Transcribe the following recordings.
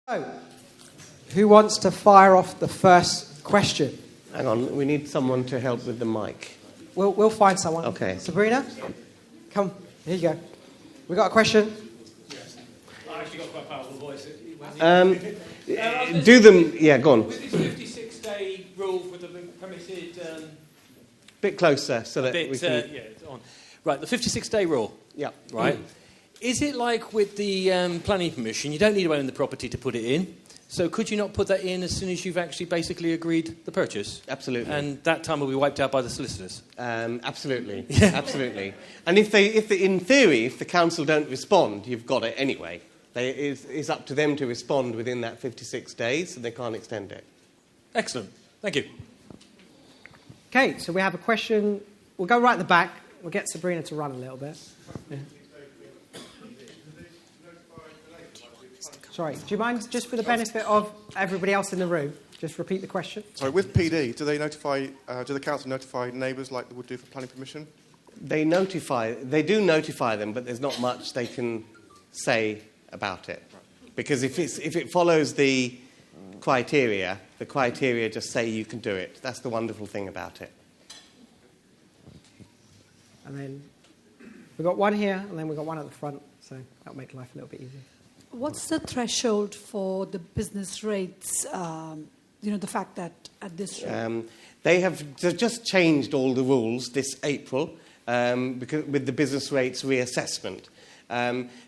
So, who wants to fire off the first question? Hang on, we need someone to help with the mic. We'll find someone. Okay. Sabrina, come. Here you go. We got a question? Yes. I actually got quite a powerful voice. Do them. Yeah, go on. With this 56-day rule for the permitted... Bit closer so that we can... yeah, it's on. Right, the 56-day rule. Yeah. Right. Is it like with the planning permission, you don't need to own the property to put it in? So could you not put that in as soon as you've actually basically agreed the purchase? Absolutely. And that time will be wiped out by the solicitors? Absolutely. Absolutely. And if in theory, if the council don't respond, you've got it anyway. It's up to them to respond within that 56 days, and they can't extend it. Excellent. Thank you. Okay, so we have a question. We'll go right at the back. We'll get Sabrina to run a little bit. Yeah. Sorry, do you mind, just for the benefit of everybody else in the room, just repeat the question? Sorry, with PD, do the council notify neighbours like they would do for planning permission? They do notify them, but there's not much they can say about it. Because if it follows the criteria just say you can do it. That's the wonderful thing about it. And then we've got one here, and then we've got one at the front, so that'll make life a little bit easier. What's the threshold for the business rates, the fact that at this rate? They've just changed all the rules this April because with the business rates reassessment.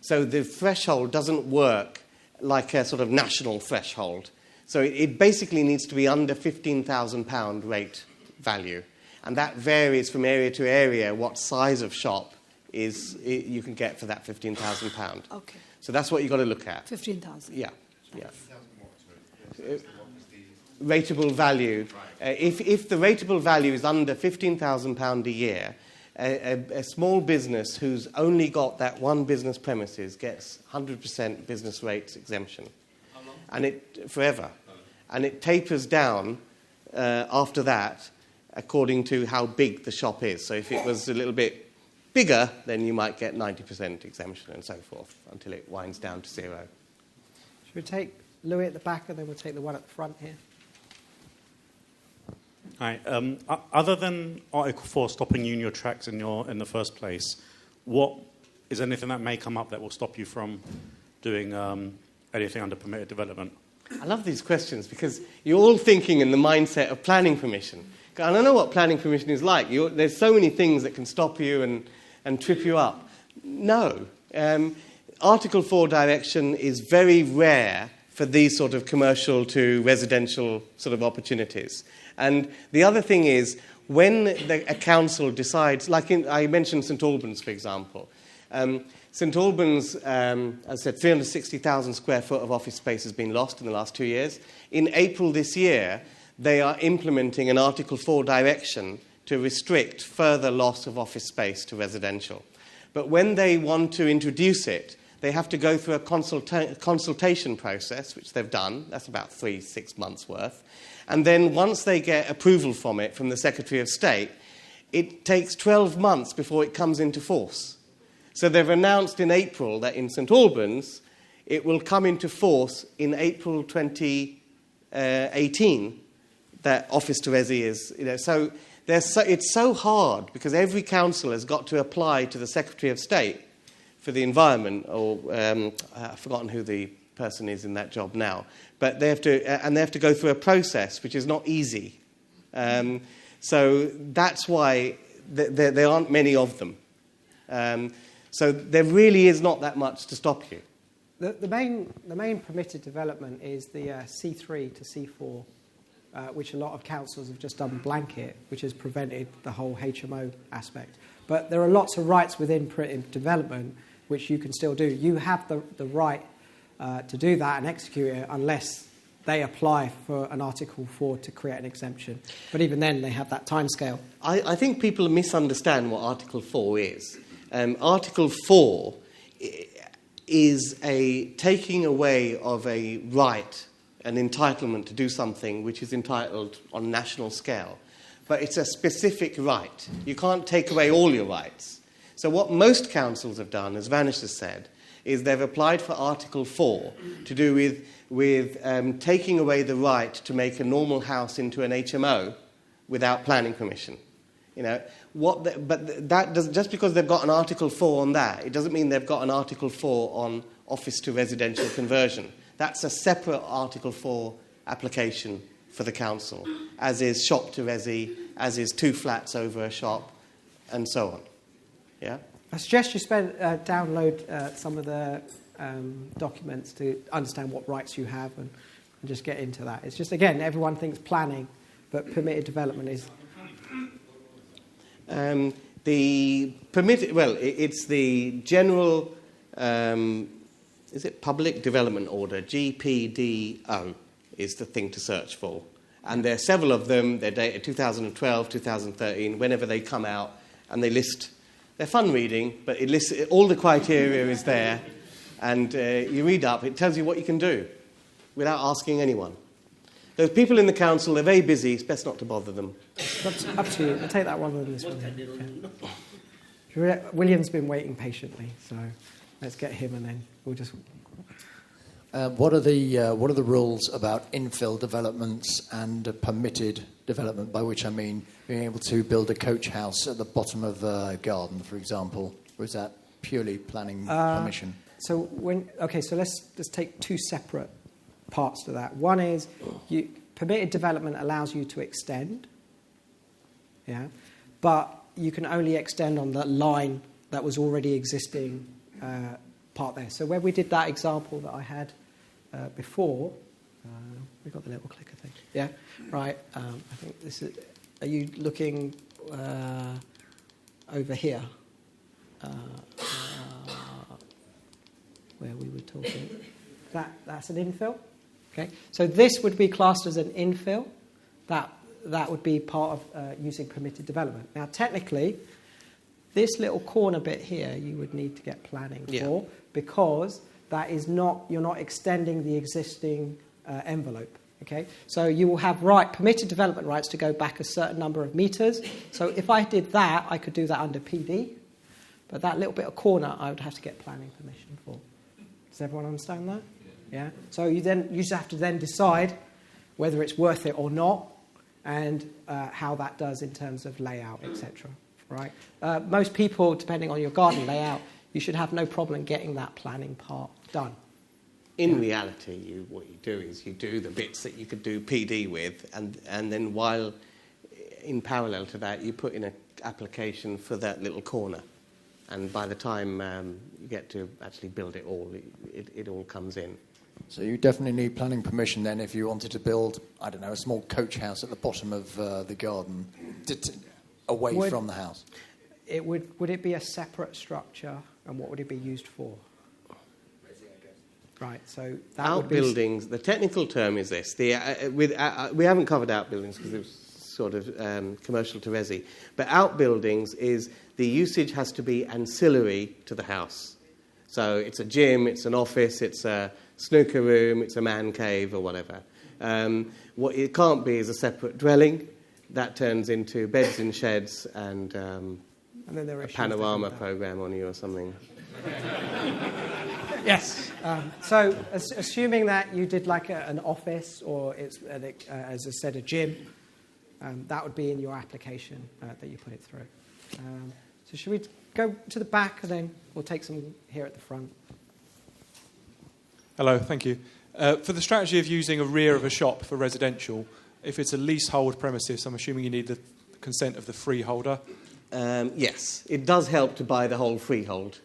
So the threshold doesn't work like a sort of national threshold. So it basically needs to be under £15,000 rate value. And that varies from area to area what size of shop you can get for that £15,000. Okay. So that's what you've got to look at. 15,000. Yeah. Rateable value. If the rateable value is under £15,000 a year, a small business who's only got that one business premises gets 100% business rates exemption. How long? And forever. And it tapers down after that according to how big the shop is. So if it was a little bit bigger, then you might get 90% exemption and so forth until it winds down to zero. Should we take Louis at the back, and then we'll take the one at the front here? Hi. Other than Article 4 stopping you in your tracks in the first place, what is anything that may come up that will stop you from doing anything under permitted development? I love these questions because you're all thinking in the mindset of planning permission. And I know what planning permission is like. There's so many things that can stop you and trip you up. No. Article 4 direction is very rare for these sort of commercial to residential sort of opportunities. And the other thing is, when a council decides, like I mentioned St Albans, for example. St Albans, as I said, 360,000 square foot of office space has been lost in the last 2 years. In April this year, they are implementing an Article 4 direction to restrict further loss of office space to residential. But when they want to introduce it, they have to go through a consultation process, which they've done. That's about 3-6 months worth. And then once they get approval from it, from the Secretary of State, it takes 12 months before it comes into force. So they've announced in April that in St Albans, it will come into force in April 2018, that office to resi is, so it's so hard because every council has got to apply to the Secretary of State for the environment, or I've forgotten who the person is in that job now, but they have to go through a process which is not easy. So that's why there aren't many of them. So there really is not that much to stop you. The main permitted development is the C3 to C4. Which a lot of councils have just done blanket, which has prevented the whole HMO aspect. But there are lots of rights within development which you can still do. You have the right to do that and execute it unless they apply for an Article 4 to create an exemption. But even then, they have that timescale. I think people misunderstand what Article 4 is. Article 4 is a taking away of a right, an entitlement to do something which is entitled on national scale. But it's a specific right. You can't take away all your rights. So what most councils have done, as Vanish has said, is they've applied for Article 4 to do with taking away the right to make a normal house into an HMO without planning permission. You know, that does, just because they've got an Article 4 on that, it doesn't mean they've got an Article 4 on office to residential conversion. That's a separate Article 4 application for the council, as is shop to resi, as is 2 flats over a shop, and so on. Yeah? I suggest you download some of the documents to understand what rights you have and just get into that. It's just, again, everyone thinks planning, but permitted development is... the permitted... Well, it's the general... is it Public Development Order? GPDO is the thing to search for. And there are several of them. They're dated 2012, 2013, whenever they come out, and they list... They're fun reading, but it lists all the criteria is there, and you read up. It tells you what you can do without asking anyone. Those people in the council, they're very busy. It's best not to bother them. Up to you. I'll take that one than this one. Okay. William's been waiting patiently, so let's get him, and then we'll just... What are the rules about infill developments and permitted development, by which I mean being able to build a coach house at the bottom of a garden, for example? Or is that purely planning permission? So let's take 2 separate parts to that. One is permitted development allows you to extend, yeah, but you can only extend on the line that was already existing part there. So where we did that example that I had before, we got the little clicker thing. Yeah, right. I think this is. Are you looking over here? Where we were talking. That's an infill. Okay. So this would be classed as an infill. That would be part of using permitted development. Now, technically, this little corner bit here, you would need to get planning for, because that is not, you're not extending the existing envelope. Okay, so you will have permitted development rights to go back a certain number of metres. So if I did that, I could do that under PD, but that little bit of corner, I would have to get planning permission for. Does everyone understand that? Yeah. So you just have to then decide whether it's worth it or not, and how that does in terms of layout, etc. Right? Most people, depending on your garden layout, you should have no problem getting that planning part done. In reality, what you do is you do the bits that you could do PD with, and then while in parallel to that, you put in an application for that little corner. And by the time you get to actually build it all, it all comes in. So you definitely need planning permission then if you wanted to build, I don't know, a small coach house at the bottom of the garden, away from the house. Would it be a separate structure, and what would it be used for? Right, so that outbuildings. The technical term is this. We haven't covered outbuildings because it was sort of commercial to resi. But outbuildings is the usage has to be ancillary to the house. So it's a gym, it's an office, it's a snooker room, it's a man cave or whatever. What it can't be is a separate dwelling. That turns into beds in sheds and then there are a panorama program on you or something. Yes. So assuming that you did like an office or it's, as I said, a gym, that would be in your application that you put it through. So should we go to the back, and then we'll take some here at the front. Hello, thank you. For the strategy of using a rear of a shop for residential, if it's a leasehold premises, I'm assuming you need the consent of the freeholder. Yes, it does help to buy the whole freehold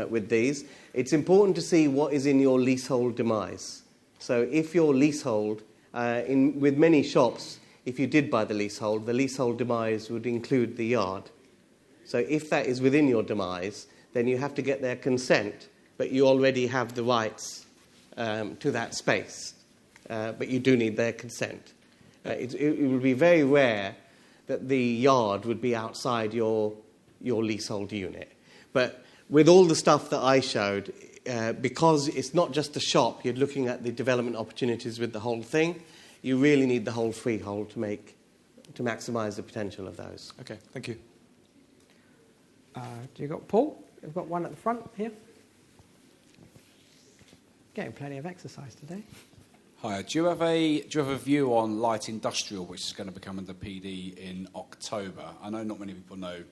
with these. It's important to see what is in your leasehold demise. So if your leasehold, with many shops, if you did buy the leasehold demise would include the yard. So if that is within your demise, then you have to get their consent, but you already have the rights to that space. But you do need their consent. It would be very rare that the yard would be outside your leasehold unit. But with all the stuff that I showed, because it's not just the shop, you're looking at the development opportunities with the whole thing, you really need the whole freehold to maximise the potential of those. Okay, thank you. Do you got Paul? We've got one at the front here. Getting plenty of exercise today. Hi. Do you have a view on light industrial, which is going to become under PD in October? I know not many people know.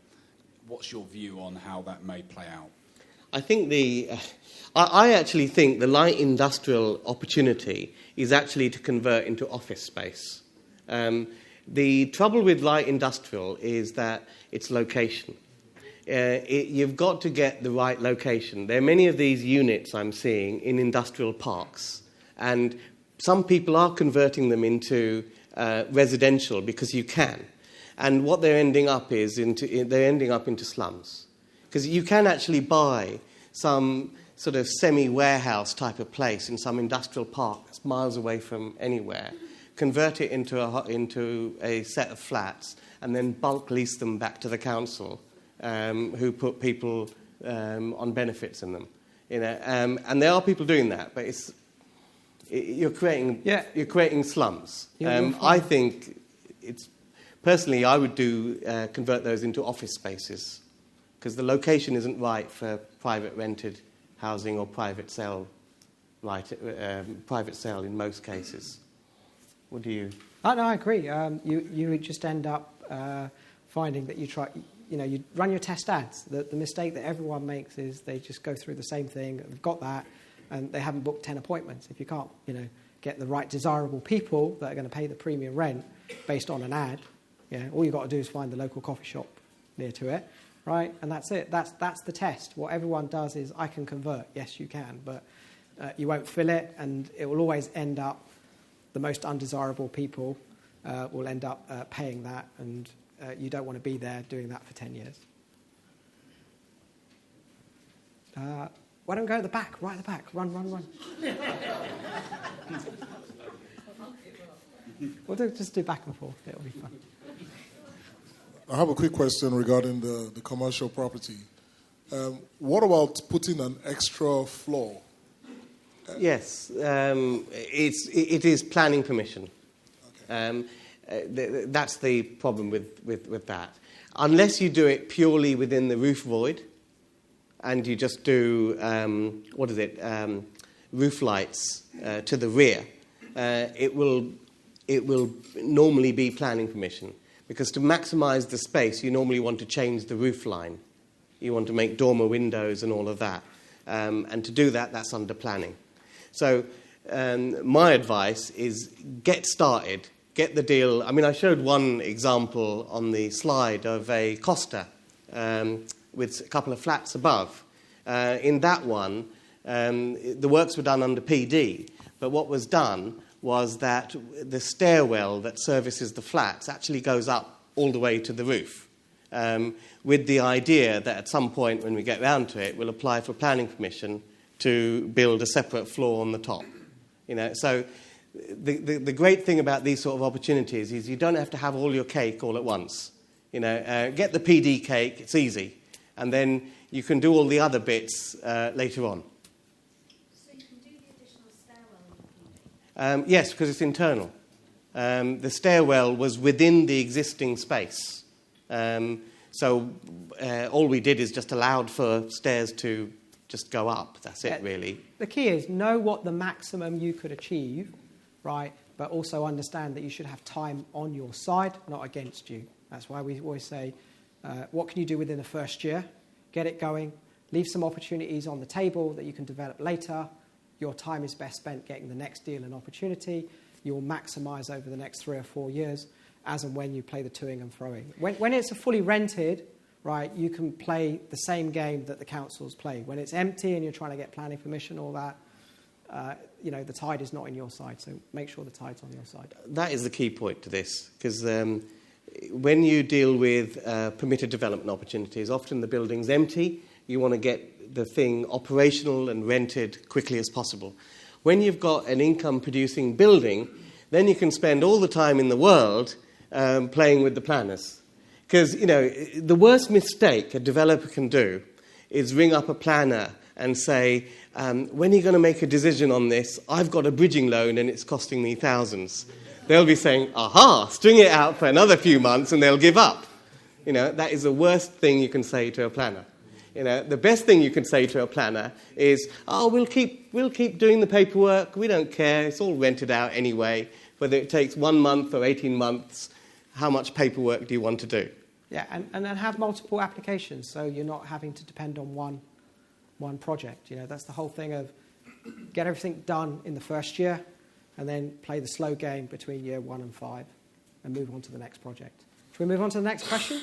What's your view on how that may play out? I think I actually think the light industrial opportunity is actually to convert into office space. The trouble with light industrial is that it's location. You've got to get the right location. There are many of these units I'm seeing in industrial parks, and some people are converting them into residential because you can. And what they're ending up into slums. Because you can actually buy some sort of semi-warehouse type of place in some industrial park that's miles away from anywhere, convert it into a set of flats, and then bulk lease them back to the council, who put people on benefits in them. And there are people doing that, but you're creating slums. I think personally, I would convert those into office spaces, because the location isn't right for private rented housing or private sale in most cases. What do you? Oh, no, I agree. You would just end up finding that you run your test ads. The mistake that everyone makes is they just go through the same thing, they've got that, and they haven't booked 10 appointments. If you can't, get the right desirable people that are going to pay the premium rent based on an ad, all you've got to do is find the local coffee shop near to it. Right, and that's it. That's the test. What everyone does is, I can convert. Yes, you can, but you won't fill it, and it will always end up the most undesirable people will end up paying that, and you don't want to be there doing that for 10 years. Why don't we go at the back? Right at the back. Run. We'll just do back and forth. It'll be fun. I have a quick question regarding the commercial property. What about putting an extra floor? Yes, it is planning permission. Okay. That's the problem with that. Unless you do it purely within the roof void, and you just do roof lights to the rear, it will normally be planning permission. Because to maximise the space, you normally want to change the roof line. You want to make dormer windows and all of that. And to do that, that's under planning. So my advice is get started, get the deal. I mean, I showed one example on the slide of a Costa with a couple of flats above. In that one, the works were done under PD. But what was done was that the stairwell that services the flats actually goes up all the way to the roof, with the idea that at some point when we get round to it, we'll apply for planning permission to build a separate floor on the top. So the great thing about these sort of opportunities is you don't have to have all your cake all at once. Get the PD cake, it's easy, and then you can do all the other bits later on. Yes, because it's internal. The stairwell was within the existing space. So all we did is just allowed for stairs to just go up. That's it, really. The key is know what the maximum you could achieve, right? But also understand that you should have time on your side, not against you. That's why we always say, what can you do within the first year? Get it going. Leave some opportunities on the table that you can develop later. Your time is best spent getting the next deal and opportunity. You'll maximise over the next 3 or 4 years as and when you play the toing and froing. When it's a fully rented, right, you can play the same game that the councils play. When it's empty and you're trying to get planning permission, all that, the tide is not in your side. So make sure the tide's on your side. That is the key point to this, because when you deal with permitted development opportunities, often the building's empty. You want to get the thing operational and rented quickly as possible. When you've got an income-producing building, then you can spend all the time in the world playing with the planners. Because, the worst mistake a developer can do is ring up a planner and say, when are you going to make a decision on this? I've got a bridging loan and it's costing me thousands. They'll be saying, aha, string it out for another few months and they'll give up. That is the worst thing you can say to a planner. You know, the best thing you can say to a planner is, "Oh, we'll keep doing the paperwork. We don't care. It's all rented out anyway. Whether it takes 1 month or 18 months, how much paperwork do you want to do?" Yeah, and then have multiple applications, so you're not having to depend on one project. You know, that's the whole thing of get everything done in the first year, and then play the slow game between year 1 and 5, and move on to the next project. Should we move on to the next question?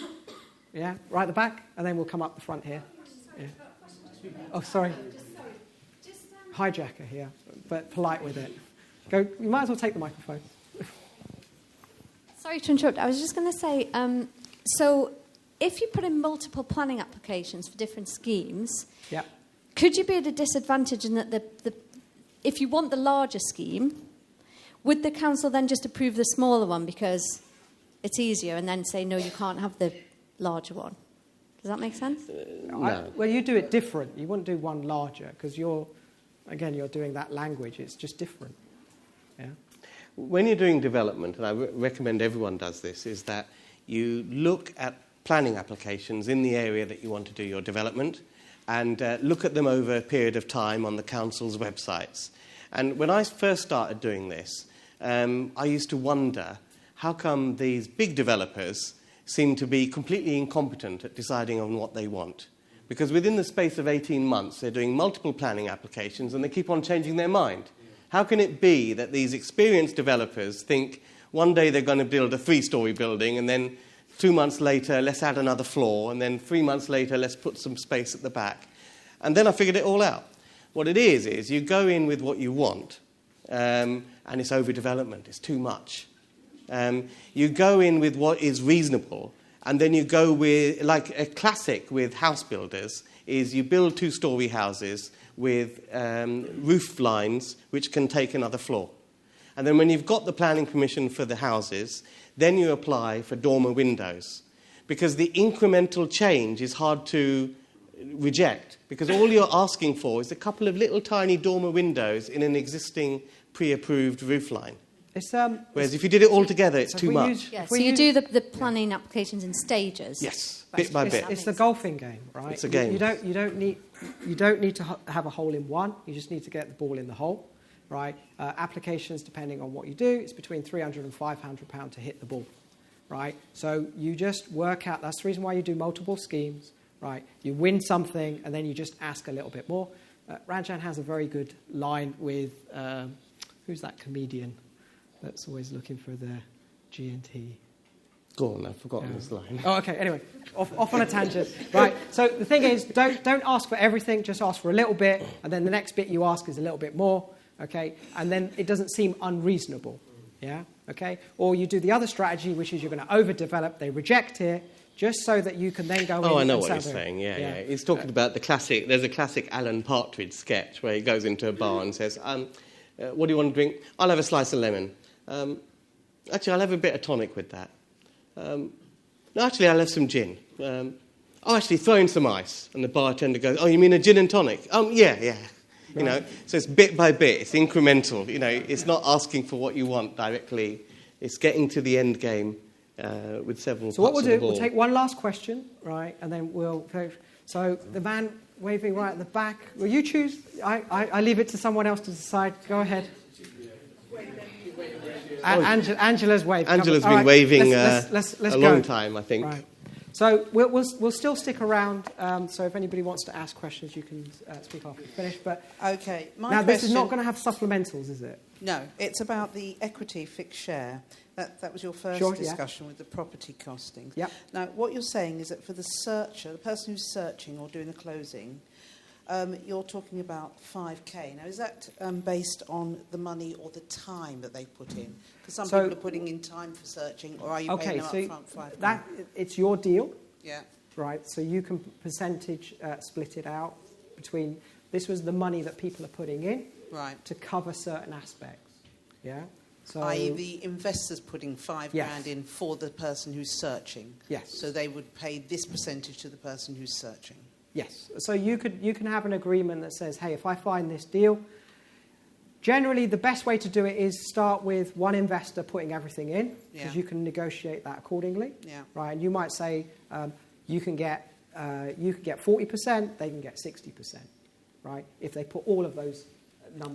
Yeah, right at the back, and then we'll come up the front here. Yeah. Oh, sorry. Hijacker here, but polite with it. Go. You might as well take the microphone. Sorry to interrupt. I was just going to say, so if you put in multiple planning applications for different schemes, yeah. Could you be at a disadvantage in that if you want the larger scheme, would the council then just approve the smaller one because it's easier and then say, no, you can't have the larger one? Does that make sense? No. Well, you do it different. You wouldn't do one larger because you're doing that language. It's just different. Yeah. When you're doing development, and I recommend everyone does this, is that you look at planning applications in the area that you want to do your development and look at them over a period of time on the council's websites. And when I first started doing this, I used to wonder, how come these big developers seem to be completely incompetent at deciding on what they want? Because within the space of 18 months, they're doing multiple planning applications and they keep on changing their mind. How can it be that these experienced developers think one day they're going to build a 3-story building and then 2 months later, let's add another floor, and then 3 months later, let's put some space at the back? And then I figured it all out. What it is you go in with what you want, and it's overdevelopment, it's too much. You go in with what is reasonable, and then you go with, like a classic with house builders, is you build 2-story houses with roof lines which can take another floor. And then when you've got the planning permission for the houses, then you apply for dormer windows. Because the incremental change is hard to reject. Because all you're asking for is a couple of little tiny dormer windows in an existing pre-approved roof line. Whereas if you did it all together, it's too much. So you do the planning applications in stages? Yes, bit by bit. It's the golfing game, right? It's a game. You don't need to have a hole in one. You just need to get the ball in the hole, right? Applications, depending on what you do, it's between £300 and £500 to hit the ball, right? So you just work out. That's the reason why you do multiple schemes, right? You win something, and then you just ask a little bit more. Ranjan has a very good line with who's that comedian that's always looking for the G&T? Go on, I've forgotten this line. Oh, okay. Anyway, off on a tangent. Right. So the thing is, don't ask for everything. Just ask for a little bit, and then the next bit you ask is a little bit more. Okay, and then it doesn't seem unreasonable. Yeah. Okay. Or you do the other strategy, which is you're going to overdevelop. They reject it, just so that you can then go. Oh, I know what he's saying. Yeah. He's talking about the classic. There's a classic Alan Partridge sketch where he goes into a bar and says, "What do you want to drink? I'll have a slice of lemon. Actually, I'll have a bit of tonic with that. No, actually, I'll have some gin. Actually, throw in some ice." And the bartender goes, "Oh, you mean a gin and tonic?" Yeah. You know, so it's bit by bit. It's incremental. You know, it's not asking for what you want directly. It's getting to the end game with several. So what we'll do, we'll take one last question, right, and then we'll. So the man waving right at the back. Will you choose? I leave it to someone else to decide. Go ahead. Angela's waving. Angela's been waving a long time, I think. Right. So we'll still stick around. So if anybody wants to ask questions, you can speak after we finish. But okay, this is not going to have supplementals, is it? No, it's about the equity fixed share. That was your first discussion with the property costings. Yep. Now, what you're saying is that for the searcher, the person who's searching or doing the closing, you're talking about 5k. Now, is that based on the money or the time that they put in? Because some people are putting in time for searching, or are you paying them up front 5k? It's your deal. Yeah. Right. So you can percentage split it out between. This was the money that people are putting in. Right. To cover certain aspects. Yeah. So, i.e. the investors putting £5,000 in for the person who's searching. Yes. So they would pay this percentage to the person who's searching. Yes. So you can have an agreement that says, hey, if I find this deal, generally the best way to do it is start with one investor putting everything in, because you can negotiate that accordingly. Yeah. Right. And you might say you can get you could get 40%, they can get 60%, right? If they put all of those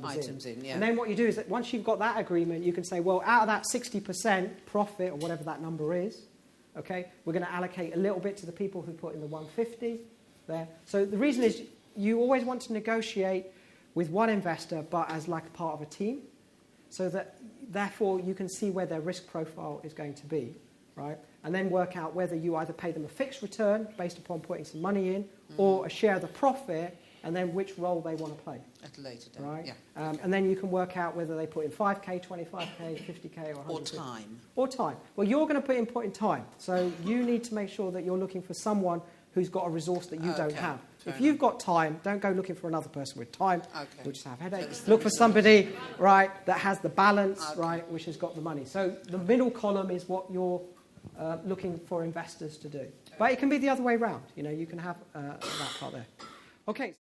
items in, yeah. And then what you do is that once you've got that agreement, you can say, well, out of that 60% profit or whatever that number is, okay, we're going to allocate a little bit to the people who put in the 150 there. So the reason is you always want to negotiate with one investor, but as like part of a team, so that therefore you can see where their risk profile is going to be, right? And then work out whether you either pay them a fixed return based upon putting some money in, or a share of the profit, and then which role they want to play. At a later date, right? yeah. And then you can work out whether they put in 5k, 25k, 50k, or 100k. Or time. Or time. Well, you're going to put in time. So you need to make sure that you're looking for someone who's got a resource that you don't have. If you've got time, don't go looking for another person with time. We'll just have headaches. Look for somebody, right, that has the balance, right, which has got the money. So the middle column is what you're looking for investors to do. But it can be the other way around. You know, you can have that part there. Okay.